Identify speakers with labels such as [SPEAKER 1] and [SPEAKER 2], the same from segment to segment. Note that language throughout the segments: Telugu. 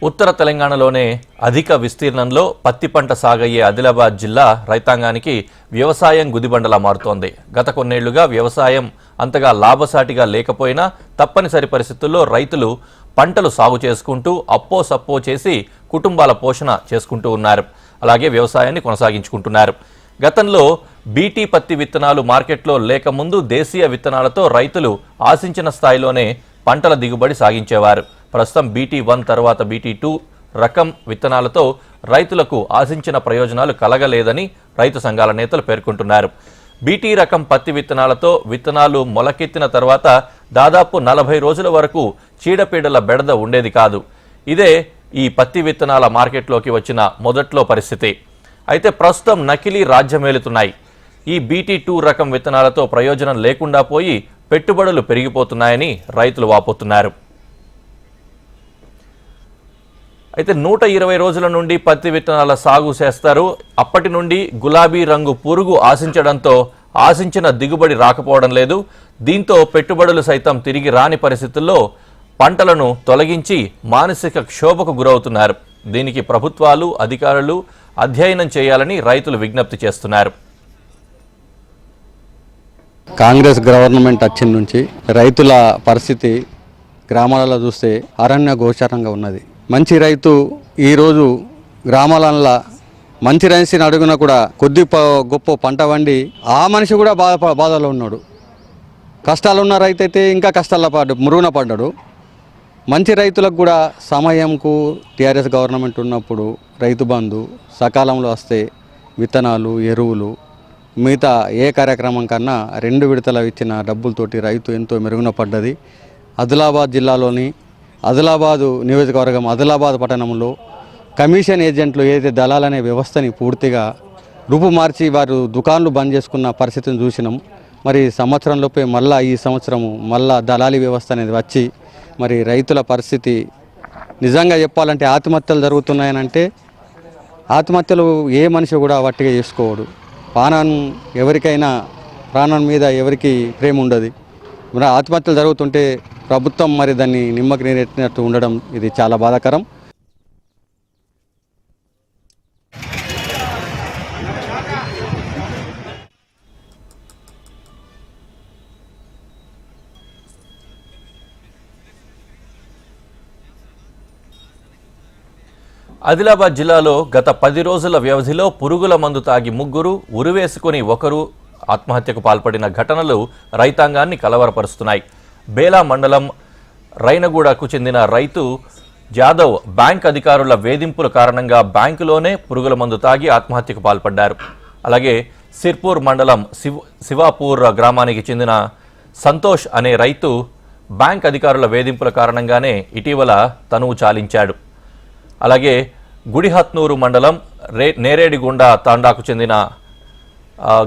[SPEAKER 1] ఉత్తర తెలంగాణలోనే అధిక విస్తీర్ణంలో పత్తి పంట సాగయ్యే ఆదిలాబాద్ జిల్లా రైతాంగానికి వ్యవసాయం గుదిబండలా మారుతోంది. గత కొన్నేళ్లుగా వ్యవసాయం అంతగా లాభసాటిగా లేకపోయినా తప్పనిసరి పరిస్థితుల్లో రైతులు పంటలు సాగు చేసుకుంటూ అప్పో సప్పో చేసి కుటుంబాల పోషణ చేసుకుంటూ ఉన్నారు. అలాగే వ్యవసాయాన్ని కొనసాగించుకుంటున్నారు. గతంలో బీటీ పత్తి విత్తనాలు మార్కెట్లో లేకముందు దేశీయ విత్తనాలతో రైతులు ఆశించిన స్థాయిలోనే పంటల దిగుబడి సాగించేవారు. ప్రస్తుతం BT1 తర్వాత BT2 రకం విత్తనాలతో రైతులకు ఆశించిన ప్రయోజనాలు కలగలేదని రైతు సంఘాల నేతలు పేర్కొంటున్నారు. BT రకం పత్తి విత్తనాలతో విత్తనాలు మొలకెత్తిన తర్వాత దాదాపు 40 రోజుల వరకు చీడపీడల బెడద ఉండేది కాదు. ఇదే ఈ పత్తి విత్తనాల మార్కెట్లోకి వచ్చిన మొదట్లో పరిస్థితి. అయితే ప్రస్తుతం నకిలీ రాజ్యమేలుతున్నాయి. ఈ BT2 రకం విత్తనాలతో ప్రయోజనం లేకుండా పోయి పెట్టుబడులు పెరిగిపోతున్నాయని రైతులు వాపోతున్నారు. అయితే 120 రోజుల నుండి పత్తి విత్తనాల సాగు చేస్తారు. అప్పటి నుండి గులాబీ రంగు పురుగు ఆశించడంతో ఆశించిన దిగుబడి రాకపోవడం లేదు. దీంతో పెట్టుబడులు సైతం తిరిగి రాని పరిస్థితుల్లో పంటలను తొలగించి మానసిక క్షోభకు గురవుతున్నారు. దీనికి ప్రభుత్వాలు అధికారులు అధ్యయనం చేయాలని రైతులు విజ్ఞప్తి చేస్తున్నారు.
[SPEAKER 2] కాంగ్రెస్ గవర్నమెంట్ వచ్చిన నుంచి రైతుల పరిస్థితి గ్రామాలలో చూస్తే అరణ్య గోచరంగా ఉన్నది. మంచి రైతు ఈరోజు గ్రామాలలో మంచి రైతుని అడుగున కూడా కొద్ది గొప్ప పంట వండి ఆ మనిషి కూడా బాధలో ఉన్నాడు. కష్టాలు ఉన్న రైతు అయితే ఇంకా కష్టాల మురుగున పడ్డాడు. మంచి రైతులకు కూడా సమయంకు టీఆర్ఎస్ గవర్నమెంట్ ఉన్నప్పుడు రైతు బంధు సకాలంలో వస్తే విత్తనాలు ఎరువులు మిగతా ఏ కార్యక్రమం కన్నా 2 విడతలు ఇచ్చిన డబ్బులతోటి రైతు ఎంతో మెరుగున పడ్డది. ఆదిలాబాద్ జిల్లాలోని ఆదిలాబాదు నియోజకవర్గం ఆదిలాబాద్ పట్టణంలో కమిషన్ ఏజెంట్లు ఏదైతే దళాలనే వ్యవస్థని పూర్తిగా రూపుమార్చి వారు దుకాన్లు బంద్ చేసుకున్న పరిస్థితిని చూసినాం. మరి సంవత్సరంలోపే మళ్ళా ఈ సంవత్సరము మళ్ళా దళాలి వ్యవస్థ అనేది వచ్చి మరి రైతుల పరిస్థితి నిజంగా చెప్పాలంటే ఆత్మహత్యలు జరుగుతున్నాయనంటే ఆత్మహత్యలు ఏ మనిషి కూడా వట్టిగా చేసుకోవడు. ఎవరికైనా ప్రాణం మీద ఎవరికి ప్రేమ ఉండదు. మరి ఆత్మహత్యలు జరుగుతుంటే ప్రభుత్వం మరి దాన్ని నిమ్మకి నీరెట్టినట్టు ఉండడం ఇది చాలా బాధాకరం.
[SPEAKER 1] ఆదిలాబాద్ జిల్లాలో గత 10 రోజుల వ్యవధిలో పురుగుల మందు తాగి 3, ఉరివేసుకుని 1 ఆత్మహత్యకు పాల్పడిన ఘటనలు రైతాంగాన్ని కలవరపరుస్తున్నాయి. బేలా మండలం రైనగూడకు చెందిన రైతు జాదవ్ బ్యాంక్ అధికారుల వేధింపుల కారణంగా బ్యాంకులోనే పురుగుల మందు తాగి ఆత్మహత్యకు పాల్పడ్డారు. అలాగే సిర్పూర్ మండలం శివాపూర్ గ్రామానికి చెందిన సంతోష్ అనే రైతు బ్యాంక్ అధికారుల వేధింపుల కారణంగానే ఇటీవల తనువు చాలించాడు. అలాగే గుడిహత్నూరు మండలం నేరేడిగుండ తాండాకు చెందిన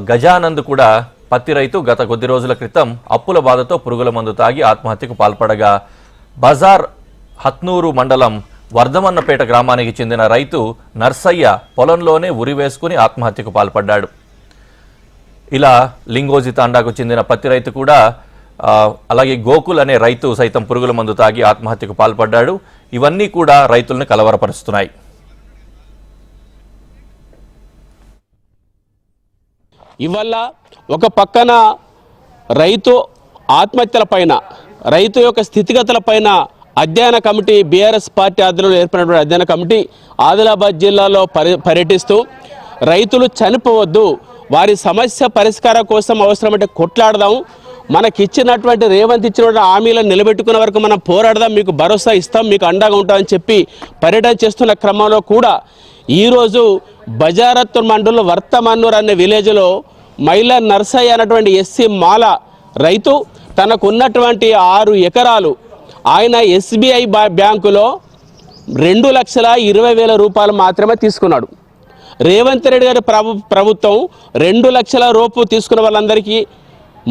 [SPEAKER 1] గజానంద్ కూడా పత్తి రైతు గత కొద్ది రోజుల క్రితం అప్పుల బాధతో పురుగుల మందు తాగి ఆత్మహత్యకు పాల్పడగా బజార్ హత్నూరు మండలం వర్ధమన్నపేట గ్రామానికి చెందిన రైతు నర్సయ్య పొలంలోనే ఉరివేసుకుని ఆత్మహత్యకు పాల్పడ్డాడు. ఇలా లింగోజీ తాండాకు చెందిన పత్తి రైతు కూడా అలాగే గోకుల్ అనే రైతు సైతం పురుగుల మందు తాగి ఆత్మహత్యకు పాల్పడ్డాడు. ఇవన్నీ కూడా రైతులను కలవరపరుస్తున్నాయి.
[SPEAKER 3] ఇవల్ల ఒక పక్కన రైతు ఆత్మహత్యల పైన రైతు యొక్క స్థితిగతుల పైన అధ్యయన కమిటీ బీఆర్ఎస్ పార్టీ ఆధ్వర్యంలో ఏర్పడినటువంటి అధ్యయన కమిటీ ఆదిలాబాద్ జిల్లాలో పర్యటిస్తూ రైతులు చనిపోవద్దు, వారి సమస్య పరిష్కారం కోసం అవసరమంటే కొట్లాడదాం, మనకిచ్చినటువంటి రేవంత్ ఇచ్చినటువంటి హామీలను నిలబెట్టుకున్న వరకు మనం పోరాడదాం, మీకు భరోసా ఇస్తాం, మీకు అండగా ఉంటామని చెప్పి పర్యటన చేస్తున్న క్రమంలో కూడా ఈరోజు బజారత్తూర్ మండలం వర్తమన్నూర్ అనే విలేజ్లో మైలా నర్సయ్య అన్నటువంటి ఎస్సీ మాల రైతు తనకు ఉన్నటువంటి 6 ఎకరాలు ఆయన SBI బ్యాంకులో 2,20,000 రూపాయలు మాత్రమే తీసుకున్నాడు. రేవంత్ రెడ్డి గారి ప్రభుత్వం 2 లక్షల రూపాయలు తీసుకున్న వాళ్ళందరికీ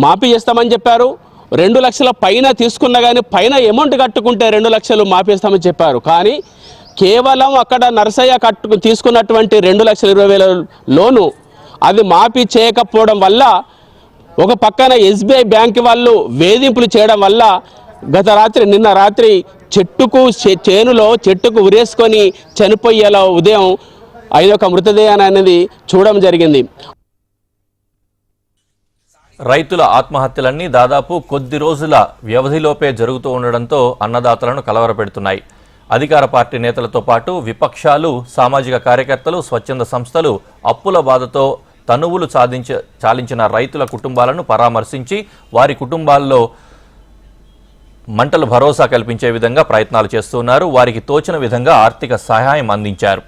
[SPEAKER 3] మాఫీ చేస్తామని చెప్పారు. 2 లక్షల పైన తీసుకున్నా కానీ పైన అమౌంట్ కట్టుకుంటే 2 లక్షలు మాఫీ చేస్తామని చెప్పారు. కానీ కేవలం అక్కడ నర్సయ్య తీసుకున్నటువంటి 2,20,000 లోను అది మాఫీ చేయకపోవడం వల్ల ఒక పక్కన SBI బ్యాంక్ వాళ్ళు వేధింపులు చేయడం వల్ల గత రాత్రి నిన్న రాత్రి చేనులో చెట్టుకు ఉరేసుకొని చనిపోయేలా ఉదయం ఒక మృతదేహాన్ని అనేది చూడడం జరిగింది.
[SPEAKER 1] రైతుల ఆత్మహత్యలన్నీ దాదాపు కొద్ది రోజుల వ్యవధిలోపే జరుగుతూ ఉండడంతో అన్నదాతలను కలవరపెడుతున్నాయి. అధికార పార్టీ నేతలతో పాటు విపక్షాలు, సామాజిక కార్యకర్తలు, స్వచ్ఛంద సంస్థలు అప్పుల బాధతో తనువులు చాలించిన రైతుల కుటుంబాలను పరామర్శించి వారి కుటుంబాల్లో మంటలు భరోసా కల్పించే విధంగా ప్రయత్నాలు చేస్తున్నారు. వారికి తోచిన విధంగా ఆర్థిక సహాయం అందించారు.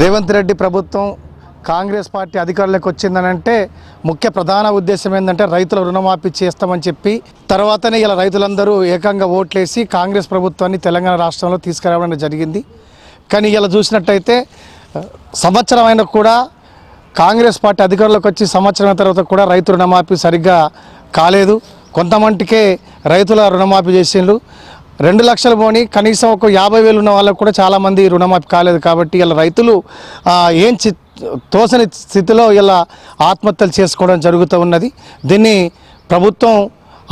[SPEAKER 4] రేవంత్ రెడ్డి ప్రభుత్వం కాంగ్రెస్ పార్టీ అధికారంలోకి వచ్చిందనంటే ముఖ్య ప్రధాన ఉద్దేశం ఏంటంటే రైతుల రుణమాఫీ చేస్తామని చెప్పి తర్వాతనే ఇలా రైతులందరూ ఏకంగా ఓట్లేసి కాంగ్రెస్ ప్రభుత్వాన్ని తెలంగాణ రాష్ట్రంలో తీసుకురావడం జరిగింది. కానీ ఇలా చూసినట్టయితే సంవత్సరం అయినా కూడా కాంగ్రెస్ పార్టీ అధికారంలోకి వచ్చి సంవత్సరం తర్వాత కూడా రైతు రుణమాఫీ సరిగ్గా కాలేదు. కొంతమందికే రైతుల రుణమాఫీ చేసిండ్రు. 2 లక్షలు పోని కనీసం ఒక 50,000 ఉన్న వాళ్ళకు కూడా చాలామంది రుణమాఫీ కాలేదు. కాబట్టి ఇలా రైతులు ఏం తోసని స్థితిలో ఇలా ఆత్మహత్యలు చేసుకోవడం జరుగుతూ ఉన్నది. దీన్ని ప్రభుత్వం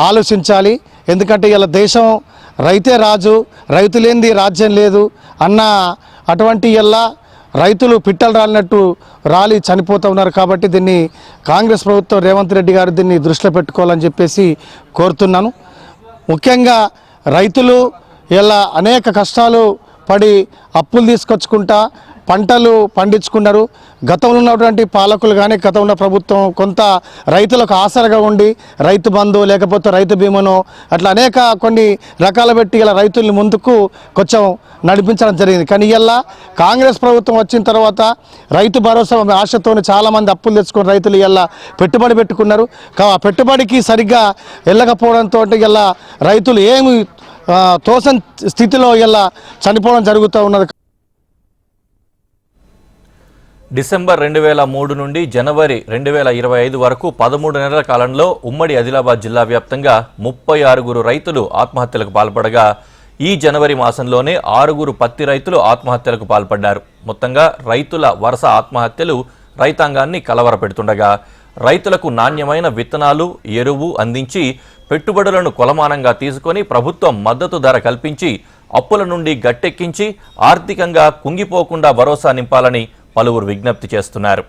[SPEAKER 4] ఆలోచించాలి. ఎందుకంటే ఇలా దేశం రైతే రాజు, రైతు లేనిది రాజ్యం లేదు అన్న అటువంటి ఇలా రైతులు పిట్టలు రాలినట్టు రాలి చనిపోతూ ఉన్నారు. కాబట్టి దీన్ని కాంగ్రెస్ ప్రభుత్వం రేవంత్ రెడ్డి గారు దీన్ని దృష్టిలో పెట్టుకోవాలని చెప్పేసి కోరుతున్నాను. ముఖ్యంగా రైతులు ఇలా అనేక కష్టాలు పడి అప్పులు తీసుకొచ్చుకుంటా పంటలు పండించుకున్నారు. గతంలో ఉన్నటువంటి పాలకులు కానీ గతంలో ప్రభుత్వం కొంత రైతులకు ఆసరగా ఉండి రైతు బంధు లేకపోతే రైతు బీమాను అట్లా అనేక కొన్ని రకాలు పెట్టి ఇలా రైతుల్ని ముందుకు కొంచెం నడిపించడం జరిగింది. కానీ ఇలా కాంగ్రెస్ ప్రభుత్వం వచ్చిన తర్వాత రైతు భరోసా ఆశతో చాలామంది అప్పులు తెచ్చుకుని రైతులు ఇలా పెట్టుబడి పెట్టుకున్నారు. ఆ పెట్టుబడికి సరిగ్గా వెళ్ళకపోవడంతో ఇలా రైతులు ఏమి తోసని స్థితిలో ఇలా చనిపోవడం జరుగుతూ ఉన్నది.
[SPEAKER 1] డిసెంబర్ 2003 నుండి జనవరి 2025 వరకు 13 నెలల కాలంలో ఉమ్మడి ఆదిలాబాద్ జిల్లా వ్యాప్తంగా 36 రైతులు ఆత్మహత్యలకు పాల్పడగా ఈ జనవరి మాసంలోనే 6 పత్తి రైతులు ఆత్మహత్యలకు పాల్పడ్డారు. మొత్తంగా రైతుల వరుస ఆత్మహత్యలు రైతాంగాన్ని కలవరపెడుతుండగా రైతులకు నాణ్యమైన విత్తనాలు, ఎరువు అందించి పెట్టుబడులను కొలమానంగా తీసుకొని ప్రభుత్వం మద్దతు ధర కల్పించి అప్పుల నుండి గట్టెక్కించి ఆర్థికంగా కుంగిపోకుండా భరోసా నింపాలని పలువురు విజ్ఞప్తి చేస్తున్నారు.